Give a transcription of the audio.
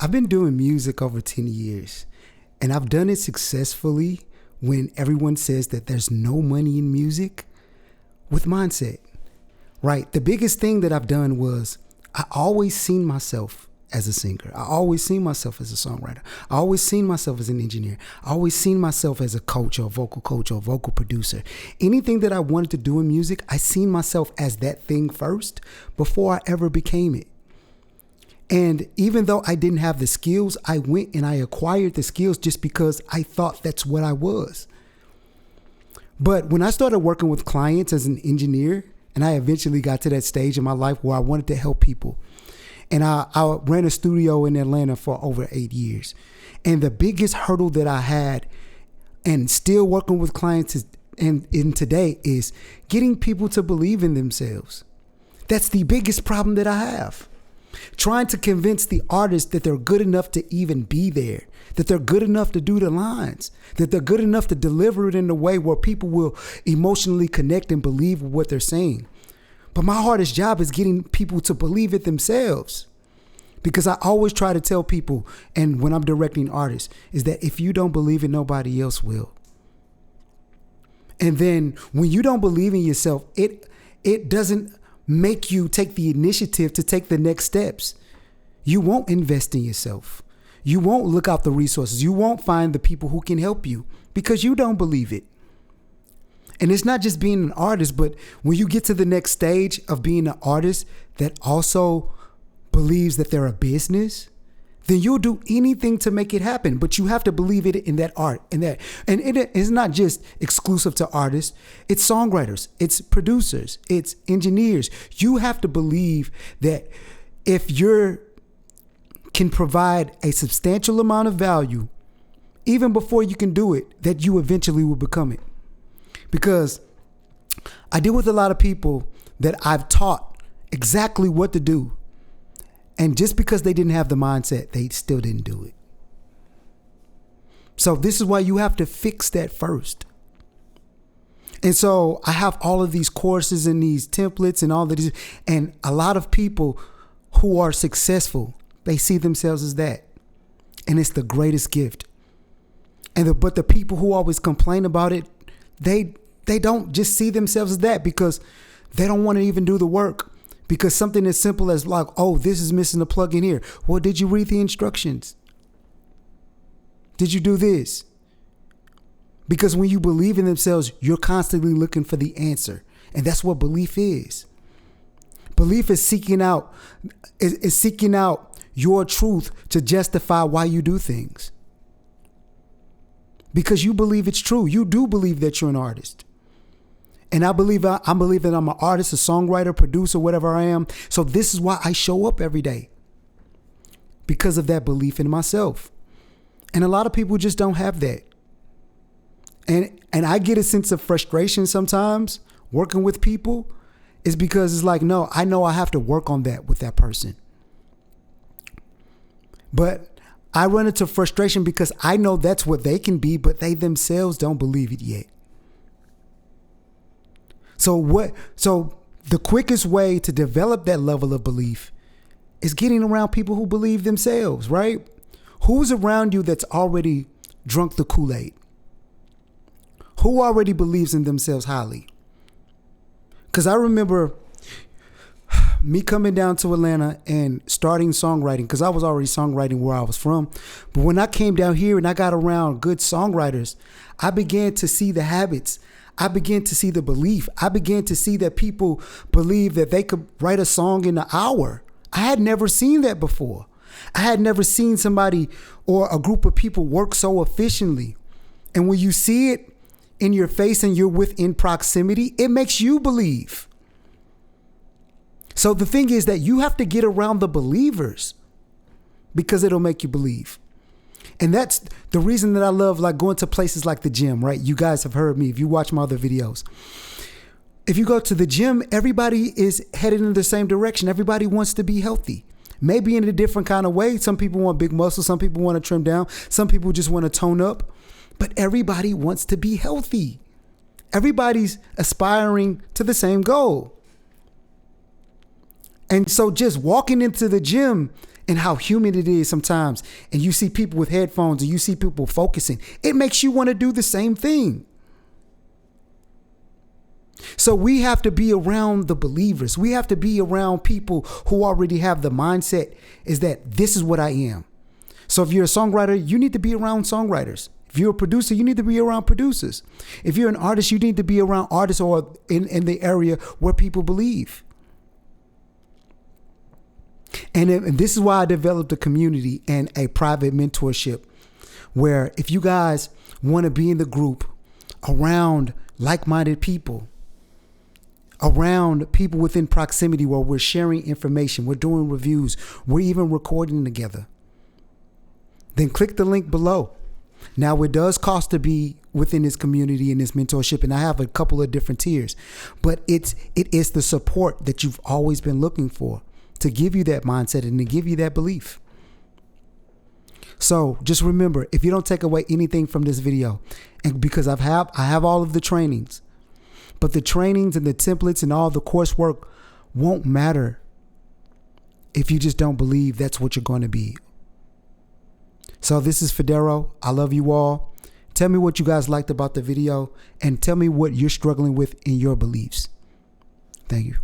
I've been doing music over 10 years, and I've done it successfully when everyone says that there's no money in music with mindset, right? The biggest thing that I've done was I always seen myself as a singer. I always seen myself as a songwriter. I always seen myself as an engineer. I always seen myself as a coach or a vocal producer. Anything that I wanted to do in music, I seen myself as that thing first before I ever became it. And even though I didn't have the skills, I went and I acquired the skills just because I thought that's what I was. But when I started working with clients as an engineer, and I eventually got to that stage in my life where I wanted to help people, and I ran a studio in Atlanta for over 8 years. And the biggest hurdle that I had, and still working with clients and in today, is getting people to believe in themselves. That's the biggest problem that I have. Trying to convince the artist that they're good enough to even be there, that they're good enough to do the lines, that they're good enough to deliver it in a way where people will emotionally connect and believe what they're saying. But my hardest job is getting people to believe it themselves. Because I always try to tell people, and when I'm directing artists, is that if you don't believe it, nobody else will. And then when you don't believe in yourself, it doesn't make you take the initiative to take the next steps. You won't invest in yourself. You won't look out the resources. You won't find the people who can help you because you don't believe it. And it's not just being an artist, but when you get to the next stage of being an artist that also believes that they're a business, then you'll do anything to make it happen. But you have to believe it in that art, and it is not just exclusive to artists. It's songwriters, it's producers, it's engineers. You have to believe that if you can provide a substantial amount of value, even before you can do it, that you eventually will become it. Because I deal with a lot of people that I've taught exactly what to do. And just because they didn't have the mindset, they still didn't do it. So this is why you have to fix that first. And so I have all of these courses and these templates and all of these. And a lot of people who are successful, they see themselves as that. And it's the greatest gift. But the people who always complain about it, they don't just see themselves as that because they don't want to even do the work. Because something as simple as like, oh, this is missing a plug in here. Well, did you read the instructions? Did you do this? Because when you believe in themselves, you're constantly looking for the answer. And that's what belief is. Belief is seeking out your truth to justify why you do things. Because you believe it's true. You do believe that you're an artist. And I believe that I'm an artist, a songwriter, producer, whatever I am. So this is why I show up every day. Because of that belief in myself. And a lot of people just don't have that. And I get a sense of frustration sometimes working with people. Is because it's like, no, I know I have to work on that with that person. But I run into frustration because I know that's what they can be, but they themselves don't believe it yet. So the quickest way to develop that level of belief is getting around people who believe themselves, right? Who's around you that's already drunk the Kool-Aid? Who already believes in themselves highly? Because I remember me coming down to Atlanta and starting songwriting, because I was already songwriting where I was from. But when I came down here and I got around good songwriters, I began to see the habits. I began to see the belief. I began to see that people believe that they could write a song in an hour. I had never seen that before. I had never seen somebody or a group of people work so efficiently. And when you see it in your face and you're within proximity, it makes you believe. So the thing is that you have to get around the believers because it'll make you believe. And that's the reason that I love like going to places like the gym, right? You guys have heard me if you watch my other videos. If you go to the gym, everybody is headed in the same direction. Everybody wants to be healthy. Maybe in a different kind of way. Some people want big muscles. Some people want to trim down. Some people just want to tone up. But everybody wants to be healthy. Everybody's aspiring to the same goal. And so just walking into the gym and how humid it is sometimes, and you see people with headphones and you see people focusing, it makes you want to do the same thing. So we have to be around the believers. We have to be around people who already have the mindset is that this is what I am. So if you're a songwriter, you need to be around songwriters. If you're a producer, you need to be around producers. If you're an artist, you need to be around artists or in the area where people believe. And this is why I developed a community and a private mentorship where if you guys want to be in the group around like-minded people, around people within proximity where we're sharing information, we're doing reviews, we're even recording together, then click the link below. Now, it does cost to be within this community and this mentorship, and I have a couple of different tiers, but it is the support that you've always been looking for to give you that mindset and to give you that belief. So just remember, if you don't take away anything from this video, and because I have all of the trainings, but the trainings and the templates and all the coursework won't matter if you just don't believe that's what you're going to be. So this is Fedarro. I love you all. Tell me what you guys liked about the video and tell me what you're struggling with in your beliefs. Thank you.